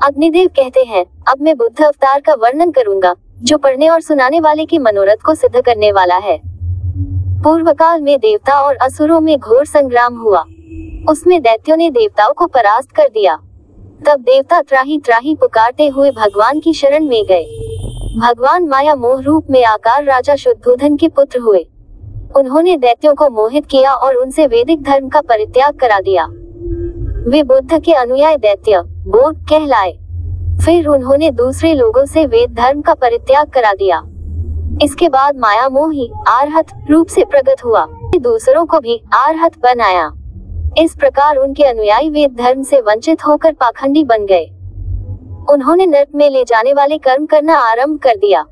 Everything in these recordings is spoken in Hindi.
अग्निदेव कहते हैं, अब मैं बुद्ध अवतार का वर्णन करूंगा, जो पढ़ने और सुनाने वाले के मनोरथ को सिद्ध करने वाला है। पूर्व काल में देवता और असुरों में घोर संग्राम हुआ। उसमें दैत्यों ने देवताओं को परास्त कर दिया। तब देवता त्राही त्राही पुकारते हुए भगवान की शरण में गए। भगवान माया मोह रूप में आकार राजा शुद्धोधन के पुत्र हुए। उन्होंने दैत्यों को मोहित किया और उनसे वैदिक धर्म का परित्याग करा दिया। वे बुद्ध के अनुयायी दैत्य बोध कहलाए। फिर उन्होंने दूसरे लोगों से वेद धर्म का परित्याग करा दिया। इसके बाद माया मोह ही आर्हत रूप से प्रकट हुआ, दूसरों को भी आर्हत बनाया। इस प्रकार उनके अनुयायी वेद धर्म से वंचित होकर पाखंडी बन गए। उन्होंने नरक में ले जाने वाले कर्म करना आरंभ कर दिया।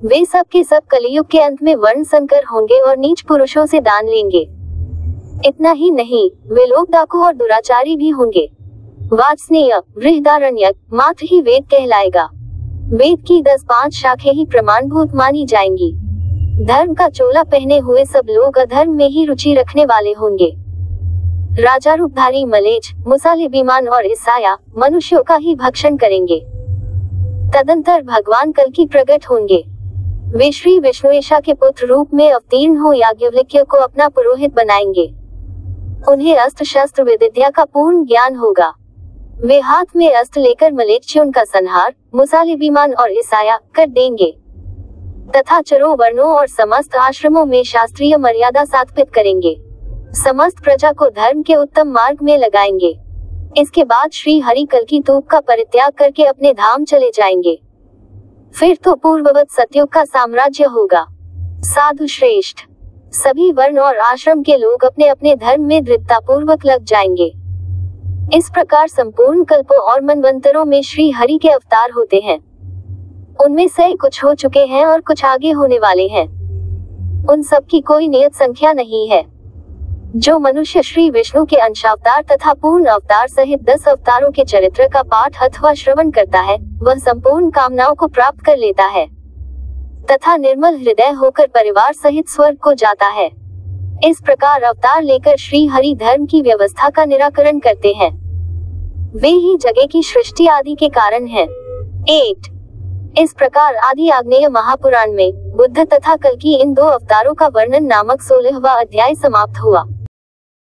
वे सब के सब कलियुग के अंत में वर्ण संकर होंगे और नीच पुरुषों से दान लेंगे। इतना ही नहीं, वे लोग डाकू और दुराचारी भी होंगे। वात्सनीय बृहदारण्यक मात्र ही वेद कहलाएगा। वेद की 10-5 शाखें ही प्रमाणभूत मानी जाएंगी। धर्म का चोला पहने हुए सब लोग अधर्म में ही रुचि रखने वाले होंगे। राजा रूपधारी मलेच्छ, मुसाले विमान और ईसाया मनुष्यों का ही भक्षण करेंगे। तदंतर भगवान कल्कि प्रकट होंगे। वे श्री विष्णुएशा के पुत्र रूप में अवतीर्ण हो याज्ञवल्क्य को अपना पुरोहित बनाएंगे। उन्हें अस्त्र शस्त्र विद्या का पूर्ण ज्ञान होगा। वे हाथ में अस्त्र लेकर मलेच्छ उनका संहार मुसाले विमान और ईसाया कर देंगे तथा चरों वर्णों और समस्त आश्रमों में शास्त्रीय मर्यादा स्थापित करेंगे। समस्त प्रजा को धर्म के उत्तम मार्ग में लगाएंगे। इसके बाद श्री हरि कल्कि तूप का परित्याग करके अपने धाम चले जाएंगे। फिर तो पूर्ववत सतयुग का साम्राज्य होगा। साधु श्रेष्ठ सभी वर्ण और आश्रम के लोग अपने अपने धर्म में दृढ़ता पूर्वक लग जाएंगे। इस प्रकार संपूर्ण कल्पों और मनवंतरों में श्री हरि के अवतार होते हैं। उनमें से कुछ हो चुके हैं और कुछ आगे होने वाले हैं। उन सब की कोई नियत संख्या नहीं है। जो मनुष्य श्री विष्णु के अंशावतार तथा पूर्ण अवतार सहित 10 अवतारों के चरित्र का पाठ अथवा श्रवण करता है, वह संपूर्ण कामनाओं को प्राप्त कर लेता है तथा निर्मल हृदय होकर परिवार सहित स्वर्ग को जाता है। इस प्रकार अवतार लेकर श्री हरि धर्म की व्यवस्था का निराकरण करते हैं। वे ही जगह की सृष्टि आदि के कारण हैं। 8 इस प्रकार आदि आग्नेय महापुराण में बुद्ध तथा कल्कि इन 2 अवतारों का वर्णन नामक 16वां अध्याय समाप्त हुआ।